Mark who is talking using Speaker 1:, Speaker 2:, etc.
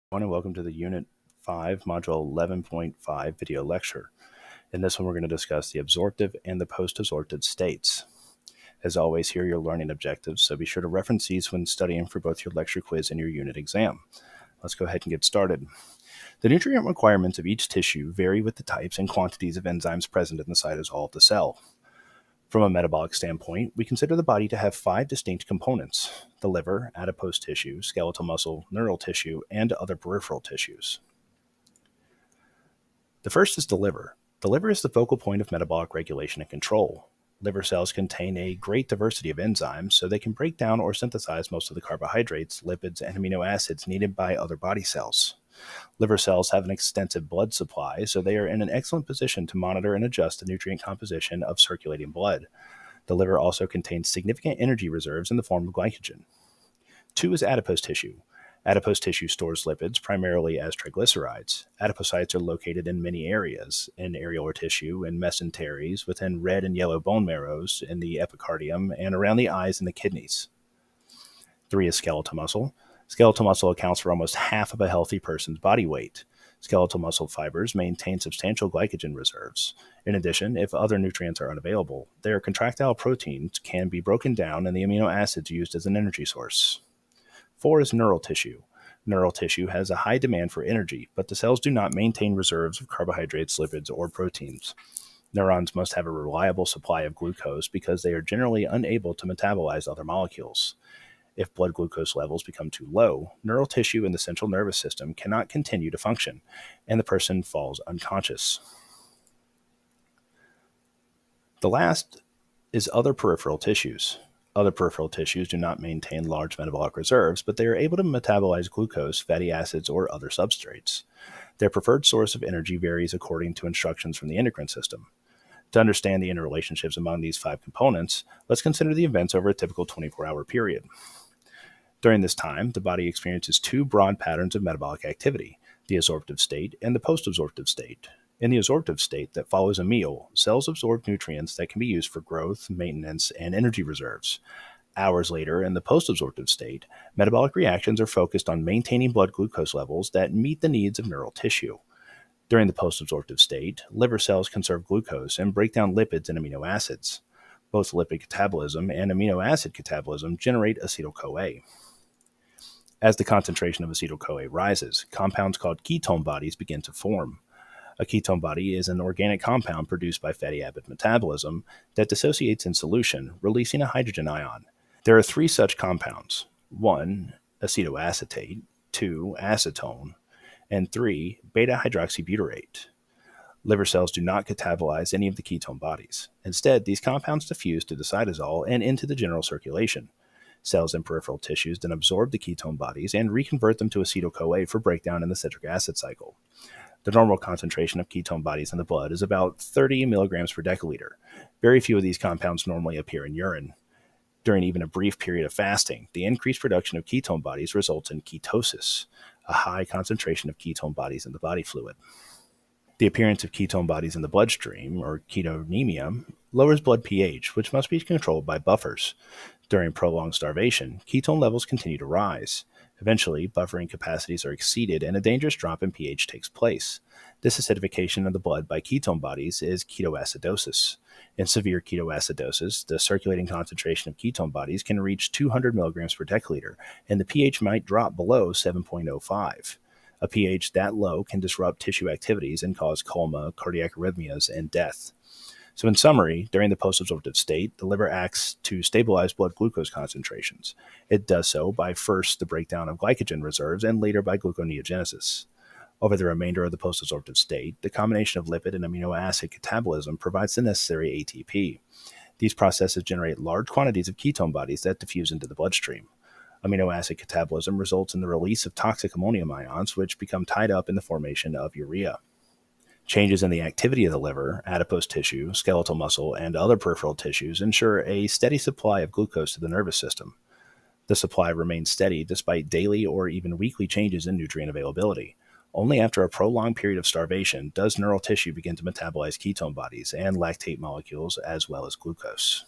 Speaker 1: And welcome to the Unit 5, Module 11.5 video lecture. In this one, we're going to discuss the absorptive and the post-absorptive states. As always, here are your learning objectives, so be sure to reference these when studying for both your lecture quiz and your unit exam. Let's go ahead and get started. The nutrient requirements of each tissue vary with the types and quantities of enzymes present in the cytosol of the cell. From a metabolic standpoint, we consider the body to have 5 distinct components: the liver, adipose tissue, skeletal muscle, neural tissue, and other peripheral tissues. The first is the liver. The liver is the focal point of metabolic regulation and control. Liver cells contain a great diversity of enzymes, so they can break down or synthesize most of the carbohydrates, lipids, and amino acids needed by other body cells. Liver cells have an extensive blood supply, so they are in an excellent position to monitor and adjust the nutrient composition of circulating blood. The liver also contains significant energy reserves in the form of glycogen. 2 is adipose tissue. Adipose tissue stores lipids primarily as triglycerides. Adipocytes are located in many areas: in areolar tissue, in mesenteries, within red and yellow bone marrows, in the epicardium, and around the eyes and the kidneys. 3 is skeletal muscle. Skeletal muscle accounts for almost half of a healthy person's body weight. Skeletal muscle fibers maintain substantial glycogen reserves. In addition, if other nutrients are unavailable, their contractile proteins can be broken down and the amino acids used as an energy source. 4 is neural tissue. Neural tissue has a high demand for energy, but the cells do not maintain reserves of carbohydrates, lipids, or proteins. Neurons must have a reliable supply of glucose because they are generally unable to metabolize other molecules. If blood glucose levels become too low, neural tissue in the central nervous system cannot continue to function, and the person falls unconscious. The last is other peripheral tissues. Other peripheral tissues do not maintain large metabolic reserves, but they are able to metabolize glucose, fatty acids, or other substrates. Their preferred source of energy varies according to instructions from the endocrine system. To understand the interrelationships among these 5 components, let's consider the events over a typical 24-hour period. During this time, the body experiences 2 broad patterns of metabolic activity: the absorptive state and the post-absorptive state. In the absorptive state that follows a meal, cells absorb nutrients that can be used for growth, maintenance, and energy reserves. Hours later, in the post-absorptive state, metabolic reactions are focused on maintaining blood glucose levels that meet the needs of neural tissue. During the post-absorptive state, liver cells conserve glucose and break down lipids and amino acids. Both lipid catabolism and amino acid catabolism generate acetyl-CoA. As the concentration of acetyl-CoA rises, compounds called ketone bodies begin to form. A ketone body is an organic compound produced by fatty acid metabolism that dissociates in solution, releasing a hydrogen ion. There are 3 such compounds: 1, acetoacetate; 2, acetone; and 3, beta-hydroxybutyrate. Liver cells do not catabolize any of the ketone bodies. Instead, these compounds diffuse to the cytosol and into the general circulation. Cells in peripheral tissues then absorb the ketone bodies and reconvert them to acetyl-CoA for breakdown in the citric acid cycle. The normal concentration of ketone bodies in the blood is about 30 milligrams per deciliter. Very few of these compounds normally appear in urine. During even a brief period of fasting, the increased production of ketone bodies results in ketosis, a high concentration of ketone bodies in the body fluid. The appearance of ketone bodies in the bloodstream, or ketonemia, lowers blood pH, which must be controlled by buffers. During prolonged starvation, ketone levels continue to rise. Eventually, buffering capacities are exceeded and a dangerous drop in pH takes place. This acidification of the blood by ketone bodies is ketoacidosis. In severe ketoacidosis, the circulating concentration of ketone bodies can reach 200 milligrams per deciliter, and the pH might drop below 7.05. A pH that low can disrupt tissue activities and cause coma, cardiac arrhythmias, and death. So in summary, during the post-absorptive state, the liver acts to stabilize blood glucose concentrations. It does so by first the breakdown of glycogen reserves and later by gluconeogenesis. Over the remainder of the post-absorptive state, the combination of lipid and amino acid catabolism provides the necessary ATP. These processes generate large quantities of ketone bodies that diffuse into the bloodstream. Amino acid catabolism results in the release of toxic ammonium ions, which become tied up in the formation of urea. Changes in the activity of the liver, adipose tissue, skeletal muscle, and other peripheral tissues ensure a steady supply of glucose to the nervous system. The supply remains steady despite daily or even weekly changes in nutrient availability. Only after a prolonged period of starvation does neural tissue begin to metabolize ketone bodies and lactate molecules as well as glucose.